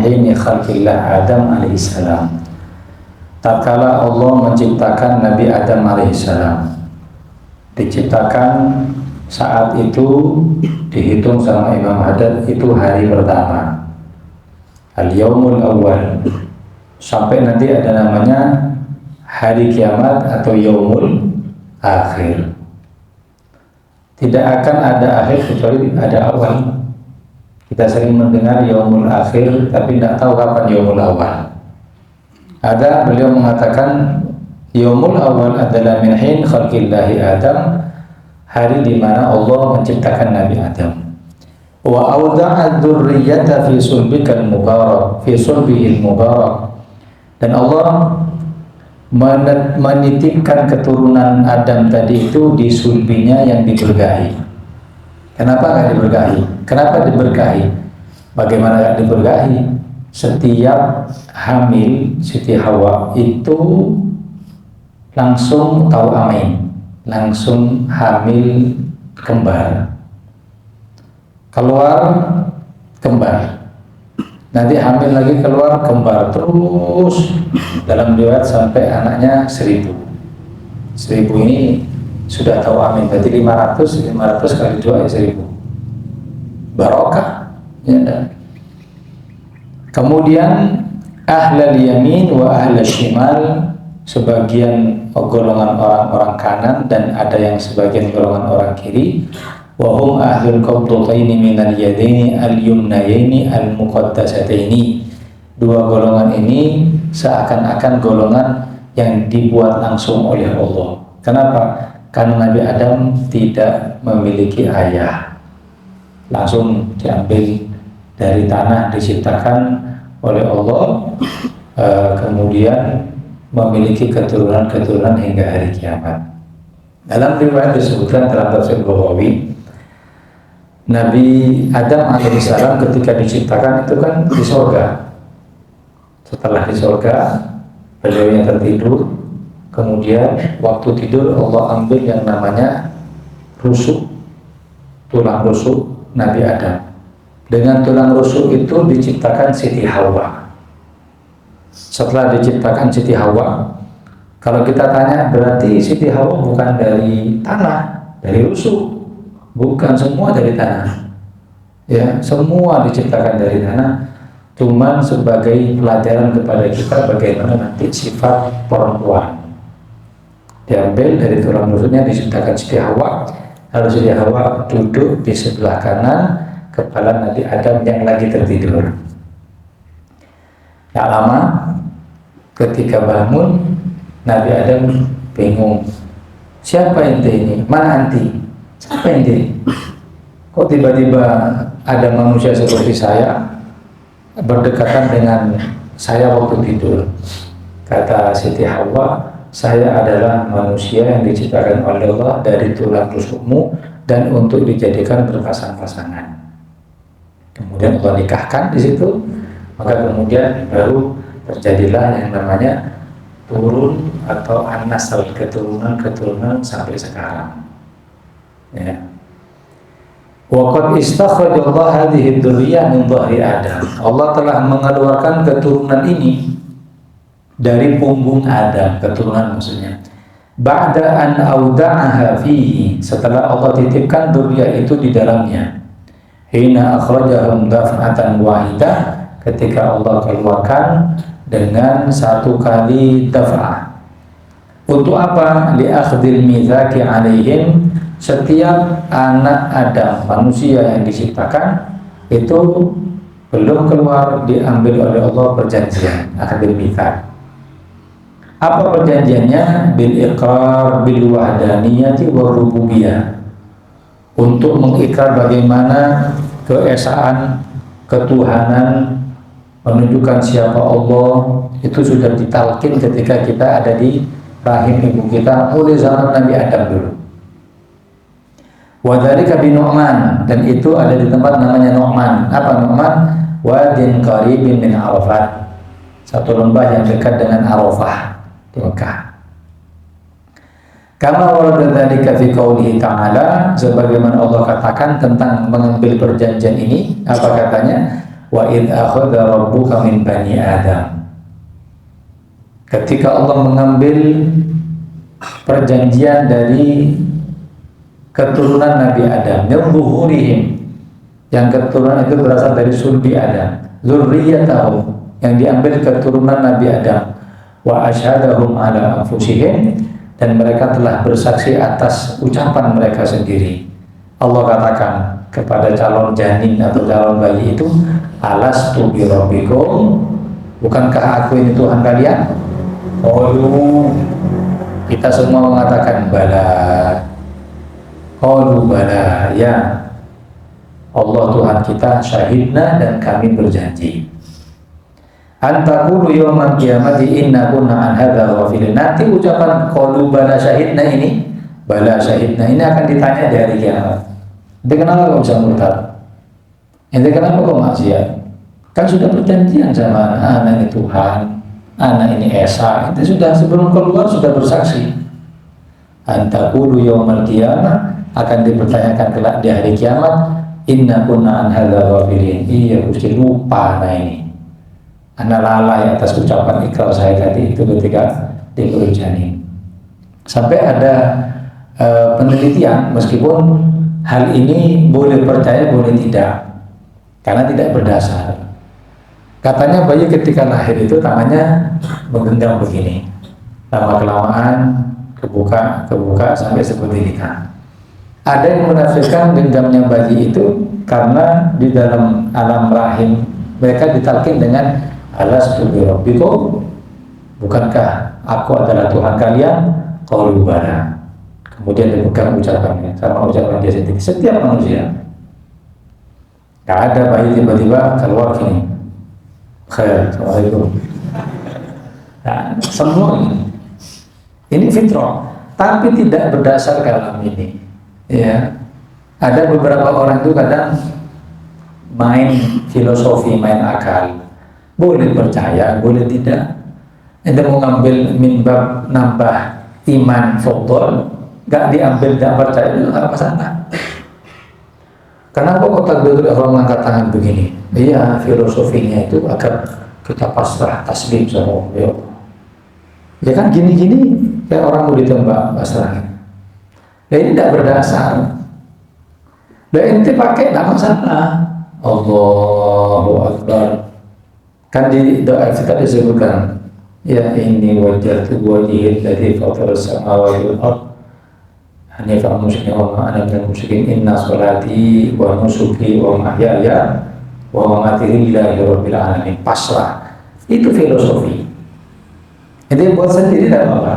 hini khalqillah Adam alaihissalam. Tatkala Allah menciptakan Nabi Adam alaihissalam, diciptakan saat itu dihitung sama Imam Haddad itu hari pertama, al-yaumul awal, sampai nanti ada namanya hari kiamat atau yaumul akhir. Tidak akan ada akhir kecuali ada awal. Kita sering mendengar yaumul akhir tapi tidak tahu kapan yaumul awal. Ada beliau mengatakan yaumul awal adalah min hin khalqillahi Adam, hari di mana Allah menciptakan Nabi Adam. Wa awda'a dzurriyyata fi sulbikal mubarak, fi sulbihil mubarak. Dan Allah menitipkan keturunan Adam tadi itu di sulbinya yang diberkahi. Kenapa nggak diberkahi? Kenapa diberkahi? Bagaimana nggak diberkahi? Setiap hamil Siti Hawa itu langsung tahu amin, langsung hamil kembar, keluar kembar, nanti hamil lagi keluar kembar, terus dalam riwayat sampai anaknya 1000 ini sudah tahu amin, berarti 500 kali 2 ya 1000, barokah ya. Kemudian ahlal yamin wa ahlal shimal, sebagian golongan orang-orang kanan dan ada yang sebagian golongan orang kiri. Wahum ahlul qabdataini minal yadaini al-yumnayaini al-muqaddasataini. Dua golongan ini seakan-akan golongan yang dibuat langsung oleh Allah. Kenapa? Karena Nabi Adam tidak memiliki ayah, langsung diambil dari tanah, diciptakan oleh Allah, kemudian memiliki keturunan-keturunan hingga hari kiamat. Dalam riwayat disebutkan dalam tafsir Baghawi, Nabi Adam alaihissalam ketika diciptakan itu kan di surga. Setelah di surga, beliau yang tertidur, kemudian waktu tidur Allah ambil yang namanya rusuk, tulang rusuk Nabi Adam. Dengan tulang rusuk itu diciptakan Siti Hawa. Setelah diciptakan Siti Hawa, kalau kita tanya berarti Siti Hawa bukan dari tanah, dari rusuk, bukan semua dari tanah. Ya, semua diciptakan dari tanah. Cuman sebagai pelajaran kepada kita bagaimana nanti sifat perempuan. Diambil dari tulang rusuknya diciptakan Siti Hawa, lalu Siti Hawa duduk di sebelah kanan kepala Nabi Adam yang lagi tertidur. Tak lama ketika bangun, Nabi Adam bingung. Siapa ente ini? Mana anti? Siapa ente? Kok tiba-tiba ada manusia seperti saya berdekatan dengan saya waktu tidur? Kata Siti Hawa, saya adalah manusia yang diciptakan oleh Allah dari tulang rusukmu dan untuk dijadikan berpasang-pasangan. Kemudian Allah nikahkan di situ, maka kemudian baru terjadilah yang namanya turun atau an-nasl, keturunan sampai sekarang. Ya. Wa qad istakhrajallahu hadhihi dzurriyyah min dhahri Adam. Allah telah mengeluarkan keturunan ini dari punggung Adam, keturunan maksudnya. Ba'da an auda'aha fihi, setelah Allah titipkan dzurriyyah itu di dalamnya. Hina akhrajahum daf'atan wahidah, ketika Allah keluarkan dengan satu kali daf'ah. Untuk apa? Li akhdil mitsaqi alaihim, setiap anak Adam, manusia yang diciptakan itu belum keluar diambil oleh Allah perjanjian, akhdil mitsaq. Apa perjanjiannya? Bil iqrar bil wahdaniyati wa rububiyah, untuk mengikrar bagaimana keesaan, ketuhanan, menunjukkan siapa Allah, itu sudah ditalkin ketika kita ada di rahim ibu kita oleh zaman Nabi Adam dulu. Wadhalika bin Nu'man, dan itu ada di tempat namanya Nu'man. Apa Nu'man? Wadin qaribin min Arafat, satu lembah yang dekat dengan Arafah di Mekah. Kama warada dzalika fi qoulihi ta'ala, sebagaimana Allah katakan tentang mengambil perjanjian ini, apa katanya? wa id akhadha rabbuka min bani Adam. Ketika Allah mengambil perjanjian dari keturunan Nabi Adam, min zuhurihim, yang keturunan itu berasal dari sulbi Adam, zurriyatahu, yang diambil keturunan Nabi Adam, wa asyhadahum ala anfusihim, dan mereka telah bersaksi atas ucapan mereka sendiri. Allah katakan kepada calon janin atau calon bayi itu, alastu bi rabbikum, bukankah aku ini Tuhan kalian? Qalu, kita semua mengatakan bala. Qalu bala, ya Allah Tuhan kita, syahidna, dan kami berjanji. Antaqulu yawmal qiyamati inna kunna an hadza ghafilin. Nanti ucapan qalu bala syahidna ini, bala syahidna ini akan ditanya di hari kiamat. Ente kenapa kau bisa murtad? Ente kenapa kau maksiat? Kan sudah perjanjian sama anak ini Tuhan, anak ini Esa. Ente sudah sebelum keluar sudah bersaksi. Antaqulu yawmal qiyamah, akan dipertanyakan kelak di hari kiamat, inna kunna an hadza ghafilin. Iya, Gusti lupa nah ini. Anda lalai atas ucapan ikrar saya tadi itu ketika di perut janin. Sampai ada penelitian, meskipun hal ini boleh percaya boleh tidak, karena tidak berdasar. Katanya bayi ketika lahir itu tangannya menggenggam begini, lama kelamaan kebuka sampai seperti ini. Ada yang menafsirkan genggamnya bayi itu karena di dalam alam rahim mereka ditalkin dengan alastu bi rabbikum, bukankah aku adalah Tuhan kalian? Qalu bala. Kemudian dipegang ucapannya sama ucapan dia sendiri. Setiap manusia, gak ada bayi tiba-tiba keluar gini, khair, assalamualaikum. Nah, semua ini fitrah, tapi tidak berdasar kalam ini. Ya, ada beberapa orang itu kadang main filosofi, main akal. Boleh percaya, boleh tidak. Ente mau ngambil minbab nambah iman fadl, gak diambil, gak percaya, itu gak masalah. Kenapa kok takbiratul ihram mengangkat tangan begini? Iya, filosofinya itu agar kita pasrah taslim sama Allah. Ya kan gini-gini kayak orang mau ditembak pasrah. Ya ini tidak berdasar. Dan ente pakai tidak masalah. Allahu Akbar. Kan di doa kita disebutkan, ya ini wajah wajhi alladzi fatara as-samawati wal ardh hanifan musliman wa ma ana minal musyrikin inna sholati wa nusuki wa mahyaya wa mamati lillahi rabbil alamin. Pasrah. Itu filosofi. Itu buat sendiri tidak apa-apa.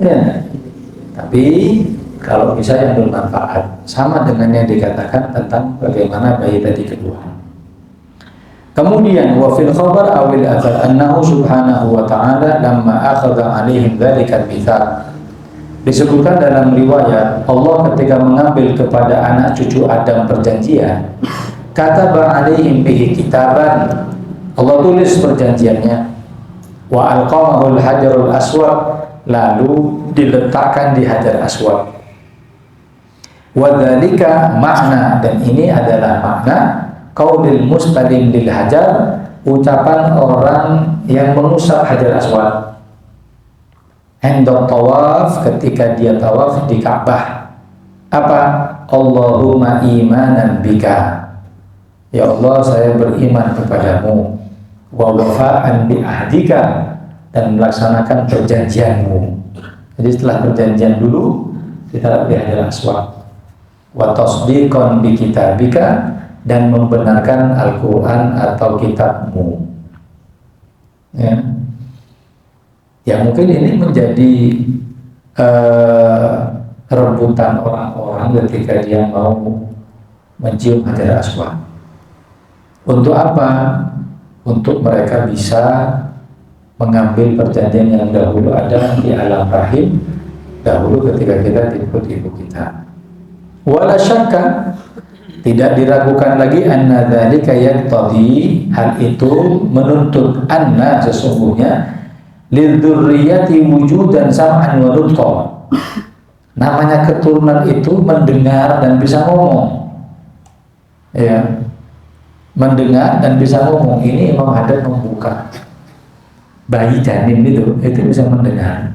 Ya. Tapi kalau bisa yang bermanfaat, sama dengan yang dikatakan tentang bagaimana bayi tadi kedua. Kemudian wa fil khabar awil athar annahu subhanahu wa ta'ala lamma akhadha alaihim dzalika mitsaq. Disebutkan dalam riwayat Allah ketika mengambil kepada anak cucu Adam perjanjian, kataba alaihim bihi kitaban, Allah tulis perjanjiannya, wa alqamahu al-hajarul aswad, lalu diletakkan di hajar aswad. Wa dzalika makna, dan ini adalah makna qaulil mustalim lil hajar, ucapan orang yang mengusap hajar aswad hendak tawaf, ketika dia tawaf di Ka'bah. Apa? Allahumma imanan bika, ya Allah saya beriman kepadamu, wa wafa'an bi ahdika, dan melaksanakan perjanjianmu. Jadi setelah perjanjian dulu kita di hajar aswad, wa tasdiqan bi kitabika, dan membenarkan Al-Quran atau kitabmu. Ya. Ya mungkin ini menjadi rebutan orang-orang ketika dia mau mencium hajar aswad. Untuk apa? Untuk mereka bisa mengambil perjanjian yang dahulu ada di alam rahim, dahulu ketika kita di perut ibu kita. Wala syakka, tidak diragukan lagi, anna dzalika yaqtadi, hal itu menuntut, anna sesungguhnya, lidzurriyati wujudan sam'an wa nutqa, namanya keturunan itu mendengar dan bisa ngomong. Ya, mendengar dan bisa ngomong. Ini Imam Haddad membuka bayi janin itu bisa mendengar.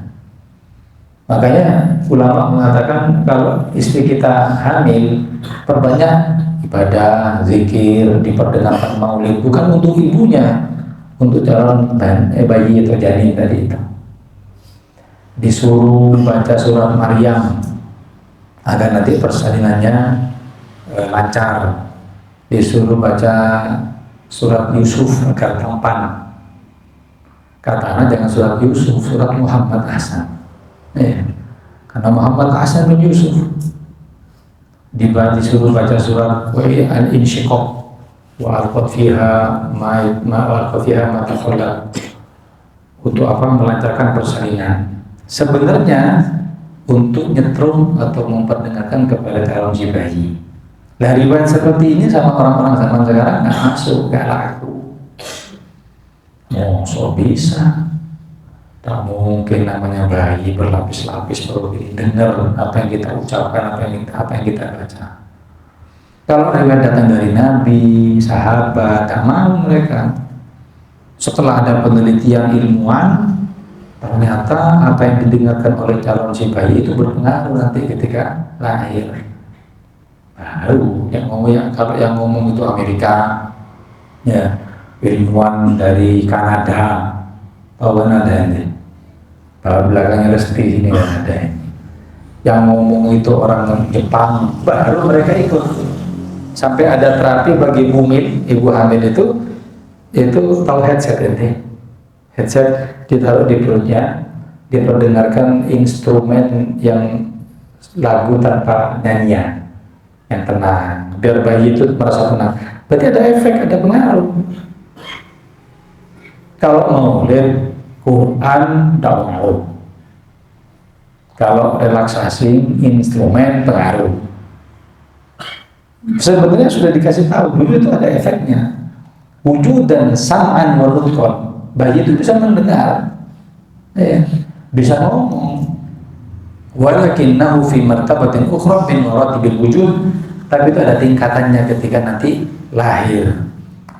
Makanya ulama mengatakan kalau istri kita hamil, perbanyak ibadah, zikir, diperdengarkan maulid, bukan untuk ibunya, untuk calon bayi atau janin tadi itu. Disuruh baca surat Maryam agar nanti persalinannya lancar. Disuruh baca surat Yusuf agar tampan. Katanya jangan surat Yusuf, surat Muhammad Hasan. Karena Muhammad Hasan bin Yusuf. Disuruh baca surat Al-Insyiqaq wa alqat fiha ma takhallaq. Untuk apa? Melancarkan persalinan. Sebenarnya untuk nyetrum atau memperdengarkan kepada calon si bayi. Nah, riwayat seperti ini sama orang-orang zaman sekarang nggak masuk, nggak laku. So bisa. Tak mungkin namanya bayi berlapis-lapis perlu dengar apa yang kita ucapkan, apa yang kita baca. Kalau riwayat datang dari Nabi, sahabat, tak mau mereka. Setelah ada penelitian ilmuwan, ternyata apa yang didengarkan oleh calon si bayi itu berpengaruh nanti ketika lahir. Baru kalau yang ngomong itu Amerika, ya, ilmuwan dari Kanada, bahwa ada ini, bahwa belakangnya Resti sini ada ini. Yang ngomong itu orang Jepang, baru mereka ikut. Sampai ada terapi bagi ibu hamil itu tahu headset ini. Headset ditaruh di perutnya, diperdengarkan instrumen yang lagu tanpa nyanyian yang tenang, biar bayi itu merasa tenang. Berarti ada efek, ada pengaruh. Kalau maulid, Quran, tidak pengaruh. Kalau relaksasi, instrumen, pengaruh. Sebenarnya sudah dikasih tahu, dulu itu ada efeknya. Wujud dan sam'an walutqan. Bayi itu bisa mendengar, ya, bisa ngomong. Walakinnahu fi martabatin ukhra min maratibil wujud, tapi itu ada tingkatannya ketika nanti lahir.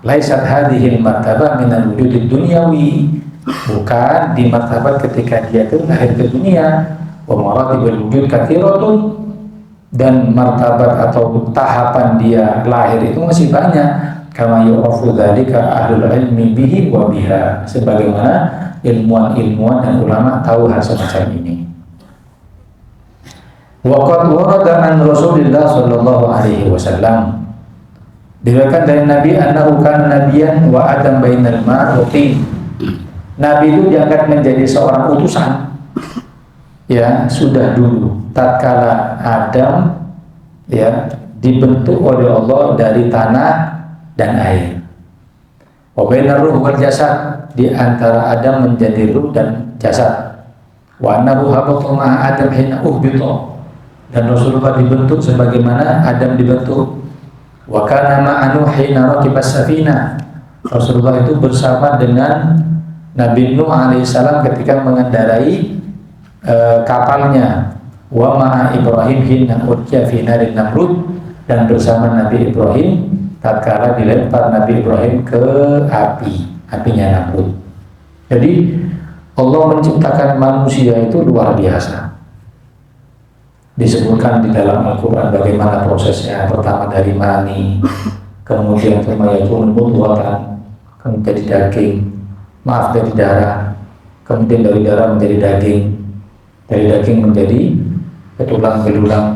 Laisat hadhil martabah minal wujudid dunyawi, bukan di martabat ketika dia itu lahir ke dunia. Wa maratibul wujud katsiratun, dan martabat atau tahapan dia lahir itu masih banyak. Kama yu'rafu dzalika ahlul ilmi bihi wa biha, sebagaimana ilmuwan dan ulama tahu hal semacam ini. Waqad warada an Rasulillah sallallahu alaihi wasallam, diriwayatkan dari Nabi annahu kana nabiyyan wa adam bainal ma' wa tin. Nabi itu diangkat menjadi seorang utusan, ya, sudah dulu tatkala Adam, ya, dibentuk oleh Allah dari tanah dan air. Wa bainar ruh wal jasad, di antara Adam menjadi ruh dan jasad. Wa annahu habata ma'a Adam hina uhbita, dan Rasulullah dibentuk sebagaimana Adam dibentuk. Wa kana ma'anu hina rakibas safina, Rasulullah itu bersama dengan Nabi Nuh alaihissalam ketika mengendarai kapalnya. Wa ma'a Ibrahim hina urkiya fi narin namrud, dan bersama Nabi Ibrahim tatkala dilempar Nabi Ibrahim ke apinya Namrud. Jadi Allah menciptakan manusia itu luar biasa. Disebutkan di dalam Al-Quran bagaimana prosesnya. Pertama dari mani, kemudian kemudian mudghatan, menjadi daging, dari darah, kemudian dari darah menjadi daging, dari daging menjadi tulang belulang,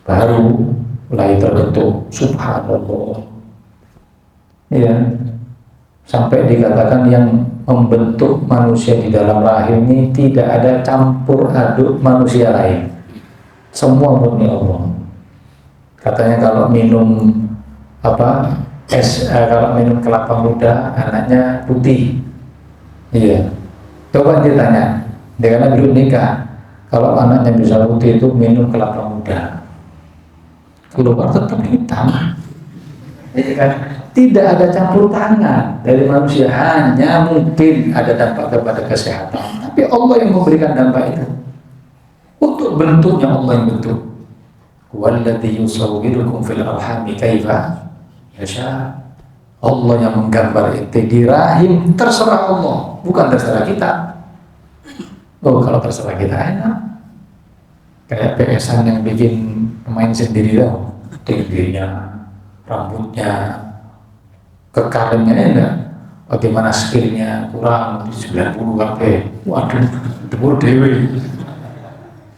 baru mulai terbentuk. Subhanallah, ya, sampai dikatakan yang membentuk manusia di dalam rahim ini tidak ada campur aduk manusia lain, semua murni Allah. Katanya kalau minum kalau minum kelapa muda anaknya putih, iya, coba ditanya, dia karena belum nikah, kalau anaknya bisa putih itu minum kelapa muda, keluar tetap hitam. Jadi kan tidak ada campur tangan dari manusia, hanya mungkin ada dampak kepada kesehatan, tapi Allah yang memberikan dampak itu. Untuk bentuknya Allah yang bentuk. Walladzi yusawwirukum fil arhami kaifa yasha. Allah yang menggambar ente di rahim, terserah Allah, bukan terserah kita. Oh, kalau terserah kita enak. Kayak PS-an yang bikin pemain sendiri dong, tingginya, rambutnya, kekarannya enggak. Bagaimana skillnya kurang 90 kp. Waduh, debur dewi.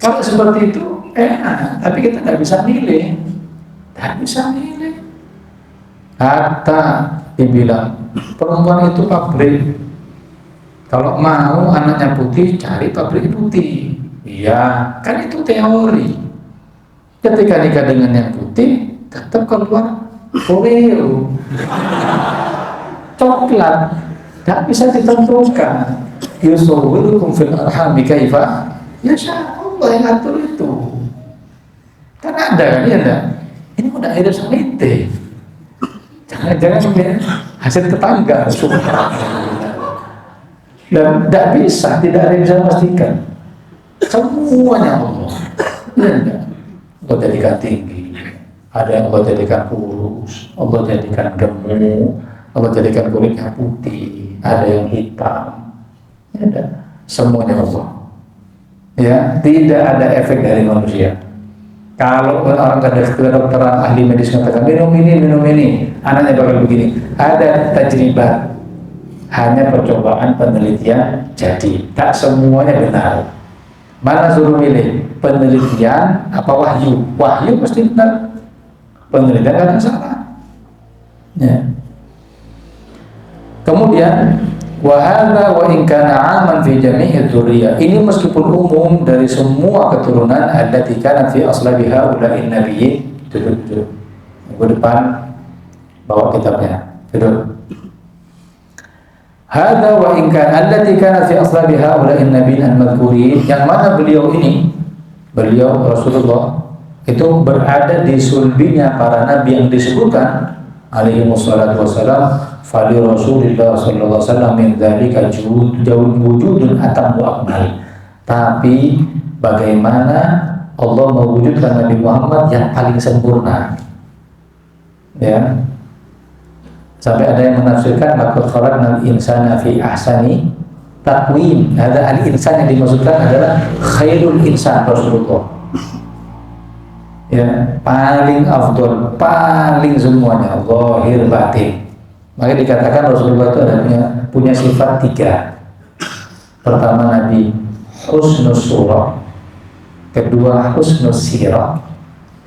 Kalau seperti itu enak, tapi kita tidak bisa milih. Tidak bisa milih. Hatta dibilang perempuan itu pabrik. Kalau mau anaknya putih, cari pabrik putih. Iya, kan itu teori. Ketika nikah dengan yang putih, tetap keluar Oreo, coklat, tidak bisa ditentukan. Yusawwirukum fil arhami kaifa yasha. Allah yang atur itu. Kan ada kan ya enggak? Ini udah hidup sama ente. Jangan ya, hasil tetangga. Dan tidak bisa, tidak ada yang bisa memastikan. Semuanya Allah. Ya enggak? Allah jadikan tinggi, ada yang Allah jadikan kurus, Allah jadikan gemuk, Allah jadikan kulitnya putih, ada yang hitam. Ya enggak? Semuanya Allah. Ya, tidak ada efek dari manusia. Kalau orang kedokteran ahli medis mengatakan minum ini, anaknya bakal begini. Ada tajribat, hanya percobaan penelitian. Jadi tak semuanya benar. Mana suruh milih penelitian apa wahyu? Wahyu pasti benar. Penelitian kan salah. Ya. Kemudian wahana wa in kana 'aman fi jami'i dzurriyyah. Ini meskipun umum dari semua keturunan allati kana fi aslabiha ula'in nabiyyin. Duduk. Minggu depan bawa kitabnya. Duduk. Hada wa in kana allati kana fi aslabiha ula'in nabiyyin al-madhkurin. Yang mana beliau Rasulullah itu berada di sulbinya para nabi yang disebutkan alaihi wassalatu wassalam. Fali Rasulullah sallallahu alaihi wasallam min dzalika wujudun atam wa akmal. Tapi bagaimana Allah mewujudkan Nabi Muhammad yang paling sempurna? Ya. Sampai ada yang menafsirkan laqad khalaqnal insana fi ahsani taqwim. Ada al-insan yang dimaksudkan adalah khairul insan Rasulullah. Ya, paling afdol, paling semuanya, zahir batin. Maka dikatakan Rasulullah itu ada punya sifat 3. Pertama Nabi husnus surah, kedua husnus sirah,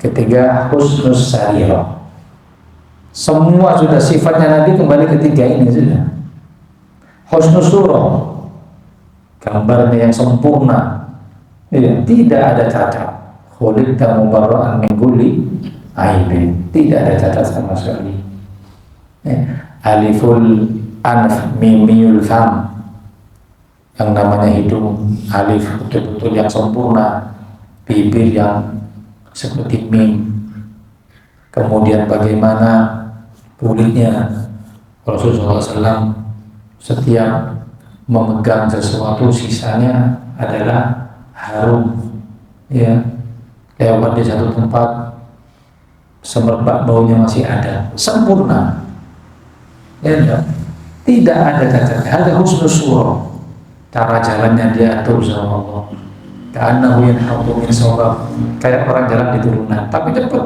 ketiga husnus sarirah. Semua sudah sifatnya Nabi kembali ketiga ini sudah. Husnus surah, gambarnya yang sempurna, ya, tidak ada cacat. Khuliqta mubarra'an min kulli aibin, tidak ada cacat sama sekali. Ya. Aliful anf mimiul fam, yang namanya hidung alif betul-betul yang sempurna, bibir yang seperti mim. Kemudian bagaimana kulitnya Rasulullah SAW setiap memegang sesuatu sisanya adalah harum, ya, lewat di satu tempat semerbak baunya masih ada, sempurna. Ya, tidak ada cacat, ada husnus surah. Cara jalannya dia atur sama Allah. Karena yanhaqu min sawab, kayak orang jalan di turunan, tapi cepat.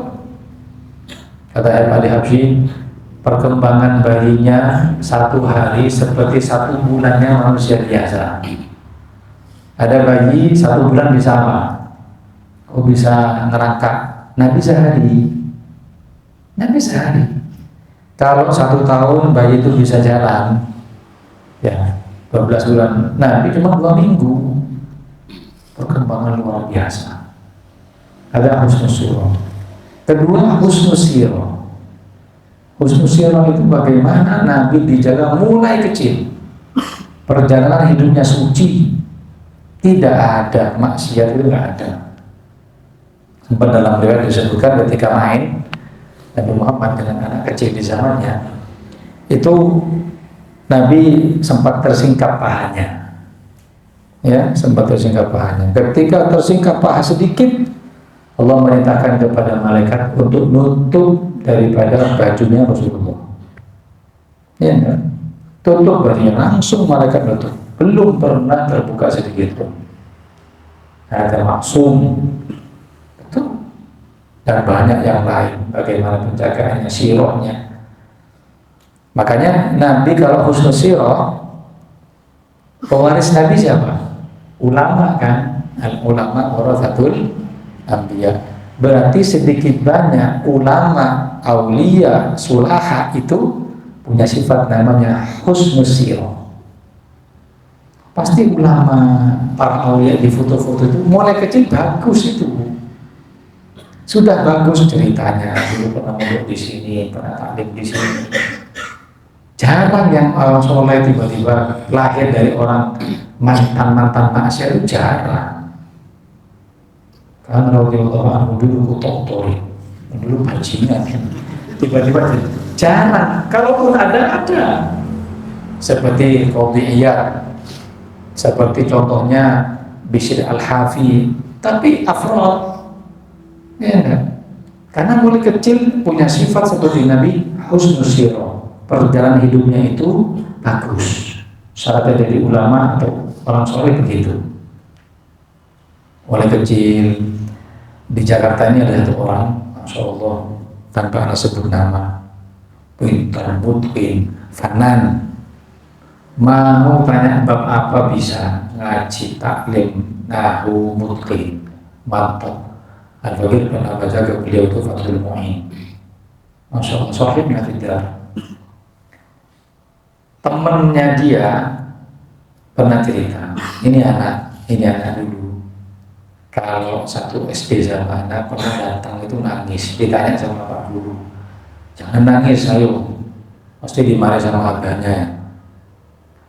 Kata Al Habsyi, perkembangan bayinya 1 hari seperti 1 bulannya manusia biasa. Ada bayi 1 bulan bisa apa? Kok bisa ngerangkak? Nabi sehari. Kalau 1 tahun bayi itu bisa jalan, ya 12 bulan. Nabi cuma 2 minggu. Perkembangan luar biasa. Ada husnus surah. Kedua husnus sirah. Husnus sirah itu bagaimana Nabi dijaga mulai kecil. Perjalanan hidupnya suci, tidak ada maksiat, itu tidak ada. Sempat dalam riwayat disebutkan ketika main Nabi Muhammad dengan anak kecil di zamannya, itu Nabi sempat tersingkap pahanya. Ya, sempat tersingkap pahanya. Ketika tersingkap paha sedikit, Allah merintahkan kepada malaikat untuk nutup daripada bajunya Rasulullah. Ya, kan? Tutup bajunya, langsung malaikat nutup. Belum pernah terbuka sedikit pun. Ada maksum, itu dan banyak yang lain. Bagaimana penjagaannya, sirohnya. Makanya Nabi kalau husnul siroh, pewaris Nabi siapa? Ulama kan? Al ulama warathatul anbiya. Berarti sedikit banyak ulama, aulia, sulaha itu punya sifat namanya husnul siroh. Pasti ulama, para aulia di foto-foto itu mulai kecil bagus itu. Sudah bagus ceritanya, dulu pernah duduk di sini, pernah taklim di sini. Jarang yang orang soleh tiba-tiba lahir dari orang mantan maksiat itu jarang. Karena orang dulu kotor, dulu bajingan, tiba-tiba jarang. Kalaupun ada. Seperti Qadhiyah, seperti contohnya Bishr Al-Hafi, tapi afrod, ya kan? Karena mulai kecil punya sifat seperti Nabi husnul siroh, perjalanan hidupnya itu bagus. Syaratnya dari ulama atau orang soleh begitu. Mulai kecil di Jakarta ini ada satu orang, Masya Allah, tanpa anak sebut nama, pintar, mutqin, fanan. Mau tanya bab apa bisa, ngaji, taklim, nahu, mutqin, mantap. Al-Fakir pernah baca ke beliau itu Fathul Mu'in. Masya Allah, sahibnya tidak. Temennya dia pernah cerita, ini anak dulu. Kalau satu SD sama anak pernah datang itu nangis, ditanya sama Pak Guru, jangan nangis, ayo. Pasti dimarahi sama aganya.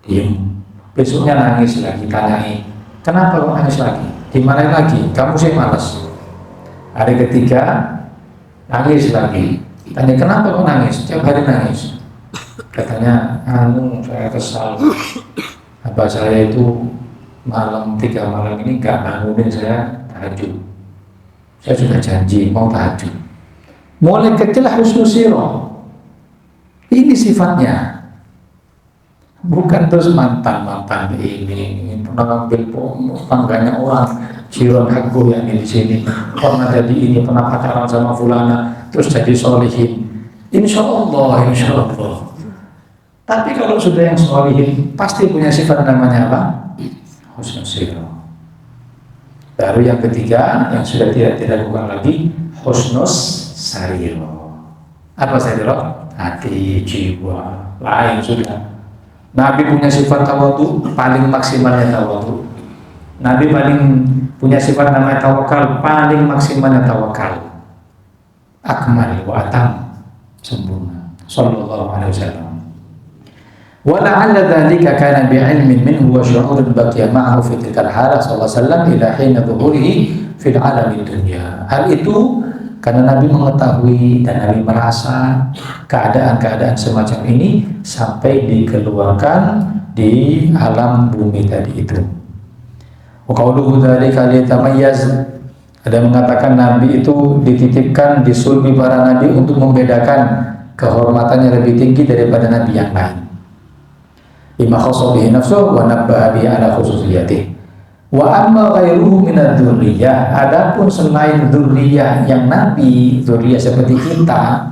Diem. Besoknya nangis lagi, tanyai, kenapa kok nangis lagi? Dimarahi lagi, kamu sih malas. Hari ketiga nangis lagi, tanya kenapa kok nangis? Tiap hari nangis. Katanya, saya kesal. Abah saya itu tiga malam ini gak bangunin saya tahajud. Saya sudah janji mau tahajud. Mulai kecil husnul siroh. Ini sifatnya. Bukan terus mantan ini pernah ngambil tangganya orang, jiran hakku yang di sini pernah jadi ini, pernah pacaran sama fulana terus jadi solihin. Insya Allah. Tapi kalau sudah yang solihin pasti punya sifat namanya apa? Husnul siroh. Baru yang ketiga yang sudah tidak diragukan lagi, husnus sariroh. Apa sariroh? Hati, jiwa, lain sudah. Nabi punya sifat tawadhu, paling maksimalnya tawadhu. Nabi paling punya sifat namanya tawakal, paling maksimalnya tawakal. Akmal wa atam, sempurna. Sallallahu alaihi wasallam. Wa la'alla dzalika kana bi'ilmin minhu wa syu'urin baqiya ma'ahu fi tilka al-halah sallallahu alaihi wasallam ila hina dhuhurihi fil alami dunya. Hal itu karena Nabi mengetahui dan Nabi merasa keadaan-keadaan semacam ini sampai dikeluarkan di alam bumi tadi itu. Wa qauluhu dzalika liyatamayyaz, ada mengatakan Nabi itu dititipkan di sulbi para nabi untuk membedakan kehormatannya lebih tinggi daripada nabi yang lain. Lima khassa bihi nafsuhu wa nabbaha bihi ala khususiyatihi. Wa amma ghairuhu minadz dzurriyyah, adapun selain dzurriyyah yang nabi, dzurriyyah seperti kita,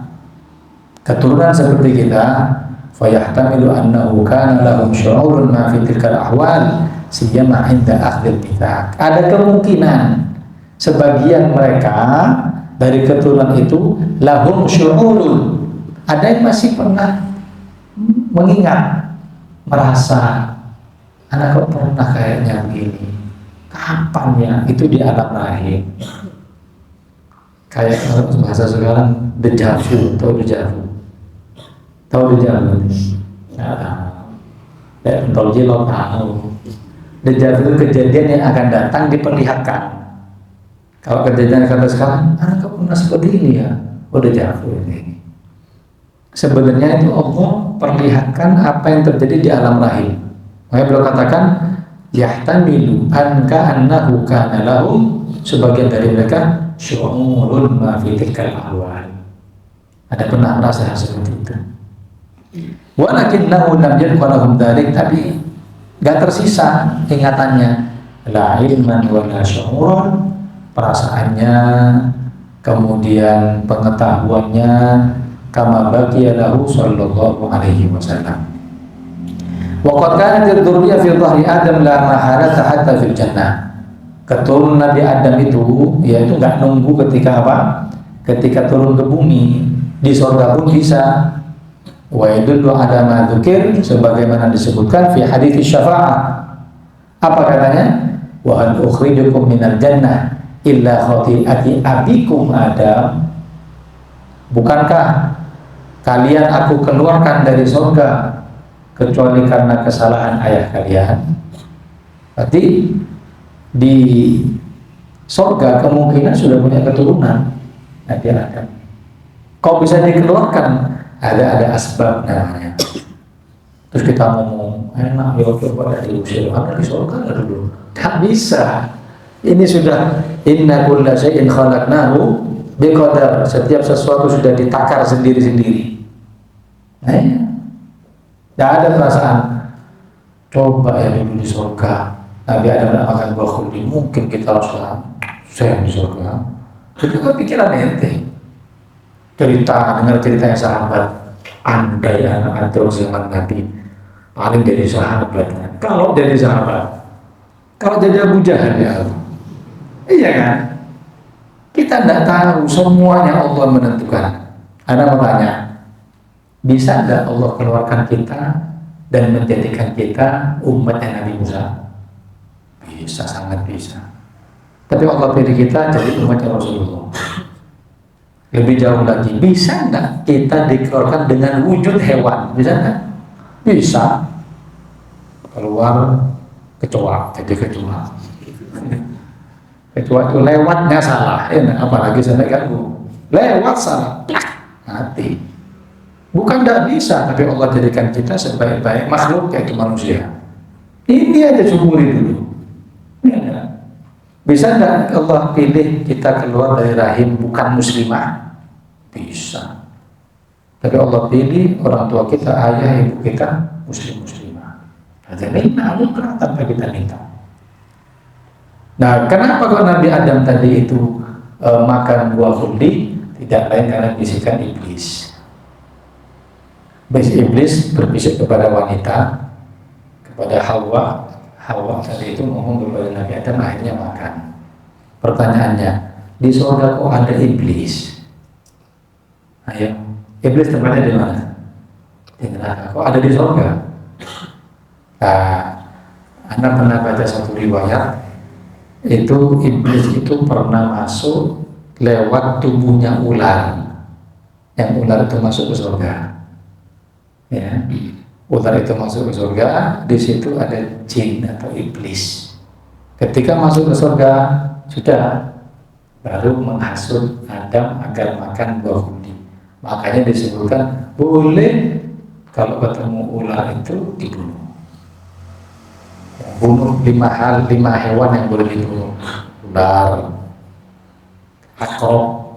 keturunan seperti kita, fayahtamilu annahu kana lahum syu'urun ma fi tilkal ahwal siyama 'inda akhdil mitsaq. Ada kemungkinan sebagian mereka dari keturunan itu lahum syu'urun, ada yang masih pernah mengingat, merasa anak kok pernah kayaknya begini. Kapan ya? Itu di alam rahim. Kayak bahasa sekarang deja vu, tahu deja vu? Tahu deja vu? Ya, pentolji lo tahu. Deja vu itu kejadian yang akan datang diperlihatkan. Kalau kejadian kata sekarang, anak kok pernah seperti ini ya? Oh deja vu ini. Sebenarnya itu Allah perlihatkan apa yang terjadi di alam rahim. Makanya beliau katakan yahtamilu anka annahu kana lahum, sebagian dari mereka syu'urun ma fi tilkal ahwal, ada pernah merasa seperti itu. Walakinnahu lam yabqa lahum dzalik, tapi gak tersisa ingatannya, la ilman wa la syu'uran, perasaannya, kemudian pengetahuannya, kama baqiya lahu sallallahu alaihi wasallam. Wa qad kanat dzurriyyah fi dhahri Adam la mahalata hatta fil jannah. Keturunan Nabi Adam itu, yaitu nggak nunggu ketika apa? Ketika turun ke bumi, di surga pun bisa. Wa yadullu ala ma dzukir, sebagaimana disebutkan fi hadits syafa'ah. Apa katanya? Wa hal ukhrijukum minal jannah illa khati'ati abikum Adam. Bukankah kalian aku keluarkan dari surga kecuali karena kesalahan ayah kalian? Berarti di surga kemungkinan sudah punya keturunan Nabi Adam. Kok bisa dikeluarkan? Ada asbab namanya. Terus kita ngomong enak ya, coba dari usia ada di surga ada dulu. Tak bisa. Ini sudah inna kulla syai'in khalaqnahu biqadar. Setiap sesuatu sudah ditakar sendiri-sendiri. Tidak ada perasaan coba ya dulu di surga Nabi Adam tidak makan buah khuldi, mungkin kita harus sayang di surga. Itu kan pikiran ente. Dengar ceritanya sahabat, andai anak antum zaman Nabi paling jadi sahabat. Kalau jadi sahabat, kalau jadi Abu Jahal ya Allah. Iya kan? Kita tidak tahu, semuanya Allah menentukan. Anda bertanya, bisa tidak Allah keluarkan kita dan menjadikan kita umatnya Nabi Musa? Bisa, sangat bisa. Tapi Allah pilih kita jadi umatnya Rasulullah. Lebih jauh lagi, bisa enggak kita dikeluarkan dengan wujud hewan? Bisa enggak? Bisa. Keluar kecoa, jadi kecoa. Kecoa itu lewatnya salah, apalagi sampai ganggu. Lewat salah, mati. Bukan enggak bisa, tapi Allah jadikan kita sebaik-baik makhluk, yaitu manusia. Ini aja syukuri dulu. Ya. Bisa enggak Allah pilih kita keluar dari rahim bukan muslimah? Bisa. Tapi Allah pilih orang tua kita, ayah, ibu kita muslimah. Jadi bukan tanpa kita minta. Nah, kenapa kok Nabi Adam tadi itu makan buah khuldi? Tidak lain karena bisikan iblis. Iblis berbisik kepada wanita, kepada Hawa. Hawa tadi itu ngomong kepada Nabi Adam, akhirnya makan. Pertanyaannya, di surga kok ada iblis? Ayo, iblis tempatnya di mana? Di neraka. Kok ada di surga? Nah, Anda pernah baca satu riwayat, itu iblis itu pernah masuk lewat tubuhnya ular. Yang ular itu masuk ke surga. Ya. Ular itu masuk ke surga, di situ ada jin atau iblis. Ketika masuk ke surga, sudah baru menghasut Adam agar makan buah khuldi. Makanya disebutkan boleh kalau ketemu ular itu dibunuh. Bunuh 5 hewan yang boleh dibunuh: ular, akrob,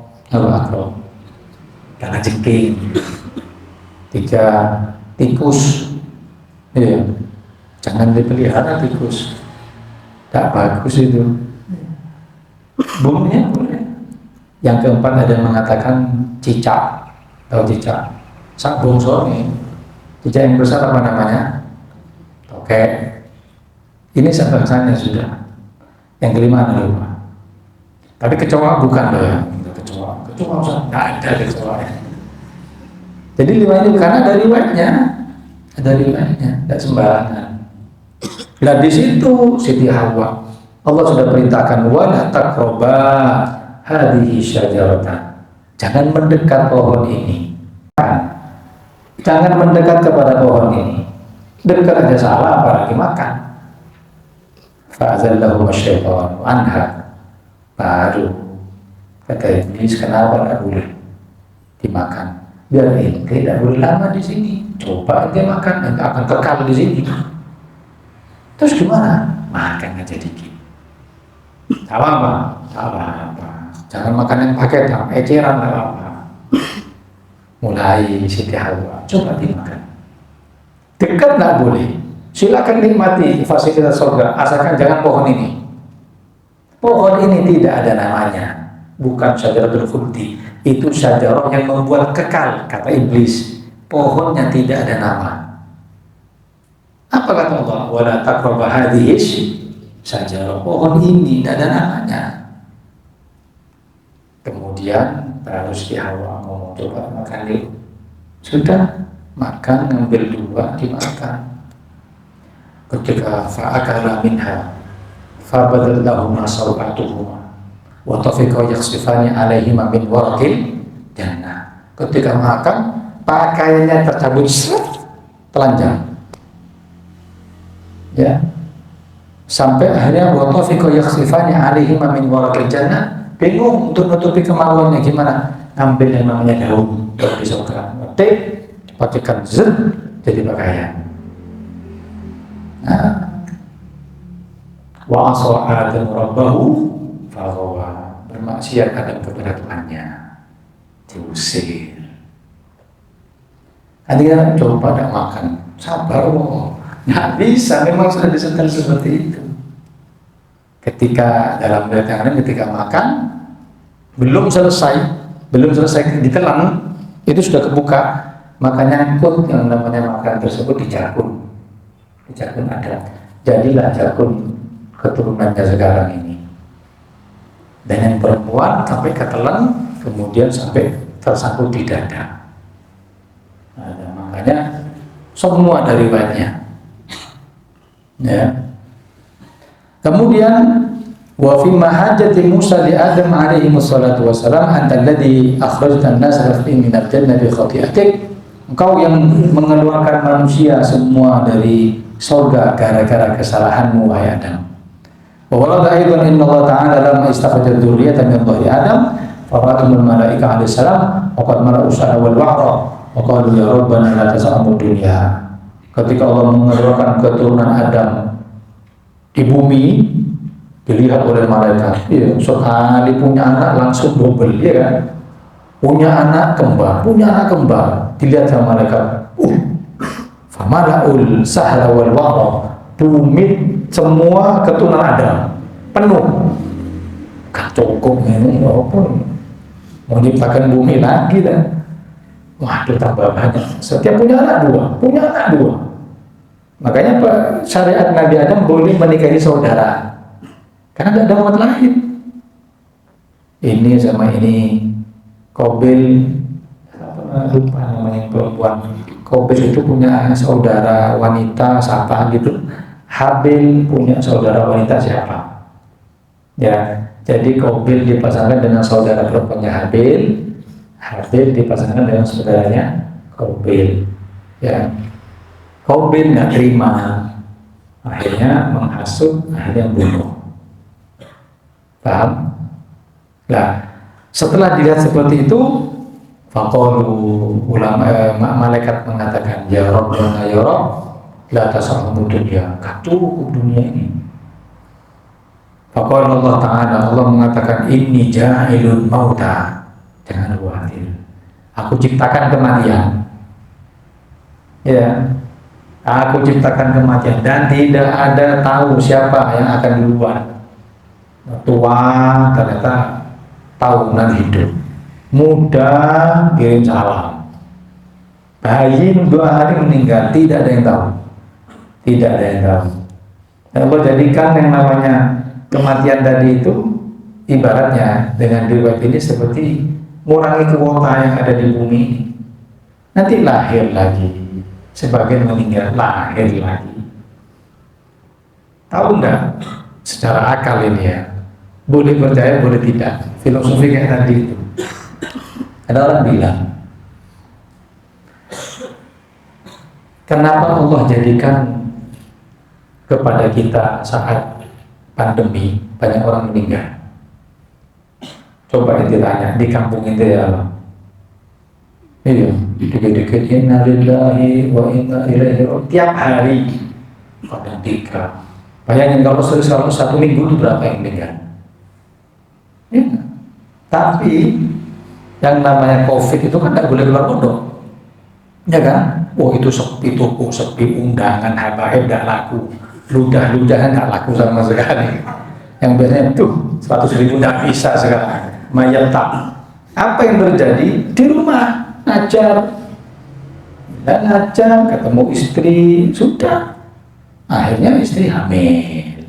kalajengking, 3 tikus. Iya, jangan dipelihara tikus, tak bagus itu. Bunuhnya boleh. Yang keempat ada yang mengatakan cicak. Tahu cicak? Sak bongsor nih. Cicak yang besar apa namanya? Tokek. Ini sebangsanya sudah. Yang kelima ada lupa. Tapi kecoa bukan loh ya. Kecoa usah nggak ada kecoa. Jadi 5 ini karena ada riwayatnya, tidak sembarangan. Dan di situ Siti Hawa, Allah sudah perintahkan wala taqraba hadhihi syajaratan. Jangan mendekat pohon ini. Jangan mendekat kepada pohon ini. Dekat aja salah, apalagi makan. Fa'azallahu asyaitanu anha. Baru kata Iblis, kenapa tidak boleh dimakan? Biar ente tidak boleh lama di sini. Coba ente makan, ente akan kekal di sini. Terus gimana? Makan aja dikit. Apa? Jangan makan yang paketan, eceran apa. Mulai Siti Hawa, coba dimakan. Dekat nggak boleh. Silakan nikmati fasilitas surga, asalkan jangan pohon ini. Pohon ini tidak ada namanya, bukan syajaratul khuldi. Itu syajarah yang membuat kekal, kata iblis. Pohonnya tidak ada nama. Apa kata Allah? Wala taqrabu hadhihi syajarah. Pohon ini tidak ada namanya. Kemudian terus di Hawa ngomong, coba makan dulu. Sudah makan, ngambil dua, dimakan. Ketika fa'akala minha fabadat lahuma sawatuhuma wa tafiqa yakhsifani alaihima min warqil jannah. Ketika makan, pakaiannya tercabut telanjang, ya, sampai akhirnya wa tafiqa yakhsifani alaihima min warqil jannah. Bingung untuk nutupi kemaluannya gimana, ngambil yang namanya daun dari surga, petik, pakaikan jadi pakaian. Wa asa Adam rabbahu faghawa. Bermaksiat Adam kepada Tuhannya, diusir. Akhirnya coba tidak makan, sabar loh, nggak bisa, memang sudah disetel seperti itu. Ketika dalam riwayat yang lain, ketika makan belum selesai ditelan, itu sudah kebuka, makanya nyangkut yang namanya makan tersebut di jakun ada. Jadilah jakun keturunannya sekarang ini. Dan yang perempuan sampai ketelan, kemudian sampai tersangkut di dada. Nah, makanya semua dari riwayatnya. Ya. Kemudian wa fi mahajati Musa li Adam alaihi wassalatu wassalam anta alladhi akhrajta an-nasa min al-jannah bi khati'atik. Engkau yang mengeluarkan manusia semua dari surga gara-gara kesalahanmu, wahai Adam. Wa warada aidan inna Allah ta'ala lamma istakhraja dzurriyyata min dhahri Adam fara'atul malaika alaihi salam wa qad mara'u sa'a wal wa'ra wa qalu ya rabbana la tas'amud dunya. Ketika Allah mengeluarkan keturunan Adam di bumi, dilihat oleh malaikat, ya, sekali punya anak langsung double, ya kan? Punya anak kembar, dilihat sama malaikat, famala'ul sahra wal wa'ra, bumi semua keturunan Adam penuh. Gak cukup ini, walaupun mau diciptakan bumi lagi dan waduh tambah banyak. Setiap punya anak dua. Makanya syariat Nabi Adam boleh menikahi saudara, karena tidak ada umat lain. Ini sama ini, Qabil, lupa namanya perempuan. Qabil itu punya saudara wanita siapa gitu. Habil punya saudara wanita siapa? Ya, jadi Qabil dipasangkan dengan saudara perempuannya Habil, Habil dipasangkan dengan saudaranya Qabil. Ya, Qabil nggak terima, akhirnya menghasut, akhirnya bunuh. Paham? Nah, setelah dilihat seperti itu, faqalu ulama malaikat mengatakan, ya Rabbana ya Rabb, la tas'amud dunya, gak cukup dunia ini. Faqala Allah Ta'ala, Allah mengatakan, inni ja'ilul mauta, jangan khawatir, aku ciptakan kematian. Ya, aku ciptakan kematian dan tidak ada tahu siapa yang akan duluan. Tua ternyata tahunan hidup, muda kirim salam, bayi 2 hari meninggal, tidak ada yang tahu. Dan Allah jadikan yang namanya kematian tadi itu ibaratnya dengan riwayat ini seperti mengurangi kuota yang ada di bumi ini. Nanti lahir lagi, sebagian meninggal, lahir lagi. Tahu enggak? Secara akal ini ya, boleh percaya boleh tidak, filosofi kayak tadi itu. Ada orang bilang, kenapa Allah jadikan kepada kita saat pandemi banyak orang meninggal? Coba ente tanya di kampung ente ya Allah. Iya, dikit-dikit inna lillahi wa inna ilaihi raji'un tiap hari, kadang 3. Bayangin kalau satu minggu itu berapa yang meninggal? Ya. Tapi yang namanya COVID itu kan tidak boleh keluar pondok, ya kan? oh itu sepi toko, sepi undangan, habaib tidak laku, ludah-ludahan tidak laku sama sekali. Yang biasanya tuh 100.000 tidak bisa sekarang. Mayat tak. Apa yang terjadi di rumah? Ngajar, dan ngajar, ketemu istri, sudah. Akhirnya istri hamil.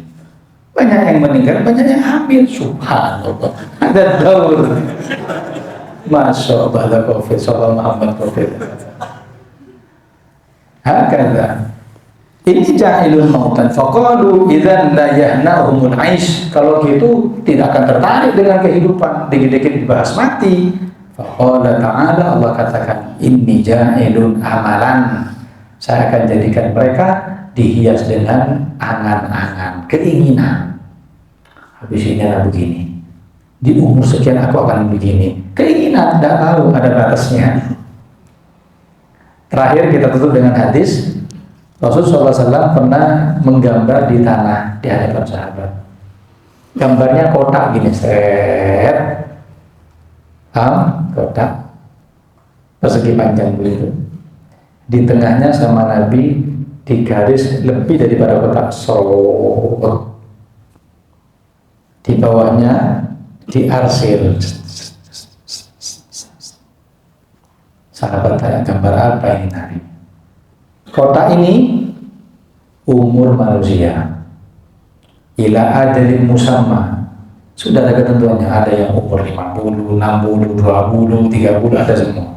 Banyak yang meninggal, banyak yang hamil. Subhanallah. Ada daur. Masya Allah, Covid, Salam Muhammad Covid. Hakada. Ini jahilun mautan. Faqalu idzan la yahna'humul 'aish. Kalau gitu tidak akan tertarik dengan kehidupan. Dikit-dikit dibahas mati. Faqala ta'ala, Allah katakan, inni ja'ilun amalan. Saya akan jadikan mereka dihias dengan angan-angan, keinginan. Habis ini ada begini. Di umur sekian aku akan begini. Keinginan, tidak tahu ada batasnya. Terakhir kita tutup dengan hadis. Rasulullah SAW pernah menggambar di tanah di hadapan sahabat. Gambarnya kotak gini, set, kotak persegi panjang begitu. Di tengahnya sama Nabi digaris lebih daripada kotak, di bawahnya diarsir. Sahabat tanya, gambar apa ini Nabi? Kotak ini umur manusia ila ajalin musamma, sudah ada ketentuannya. Ada yang umur 50, 60, 20, 30, ada semua.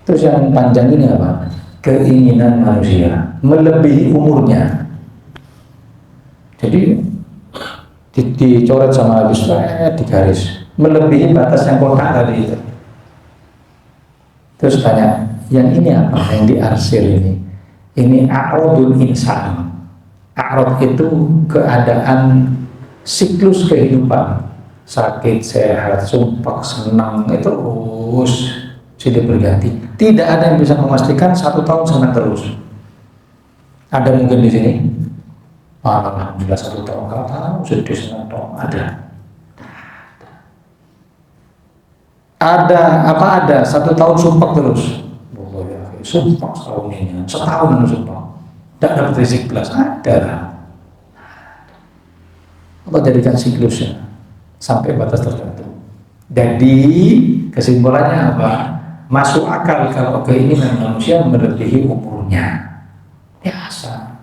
Terus yang panjang ini apa? Keinginan manusia melebihi umurnya. Jadi dicoret sama habis, digaris melebihi batas yang kotak tadi itu. Terus tanya, yang ini apa? Yang diarsir ini? Ini a'radul insan. A'rad itu keadaan siklus kehidupan. Sakit, sehat, sumpah, senang, itu terus silih berganti. Tidak ada yang bisa memastikan 1 tahun senang terus. Ada mungkin di sini? Alhamdulillah 1 tahun kalau tahu sedih senang tahun ada. Ada apa ada 1 tahun sumpah terus. Sumpah setahun ini, setahun sumpah. Tidak dapat rezeki belas, ada. Allah jadikan siklusnya sampai batas tertentu. Jadi kesimpulannya apa? Masuk akal kalau keinginan manusia melebihi umurnya. Biasa.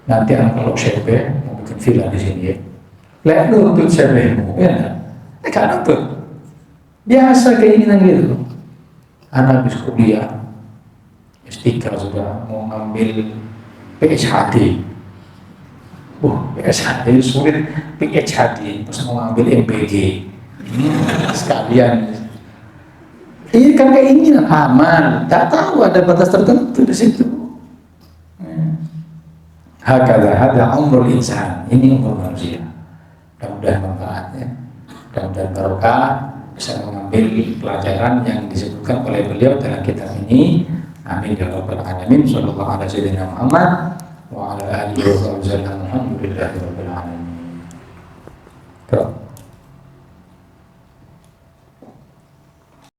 Nanti anak kalau syebe mau bikin villa di sini ya. Lihat nuntut syebemu, ya nggak nuntut. Biasa keinginan gitu. Anak habis kuliah S3 sudah mau ngambil PhD. PhD sulit, PhD terus mau ngambil MPG. Sekalian. Ini kan keinginan aman, tak tahu ada batas tertentu di situ. Hakada hada umrul insan, ini umur manusia. Mudah-mudahan manfaatnya, mudah-mudahan barokah, bisa mengambil pelajaran yang disebutkan oleh beliau dalam kitab ini. Amin ya rabbal alamin. Sallallahu alaihi wasallam Muhammad wa ala alihi wa sahbihi. Alhamdulillah.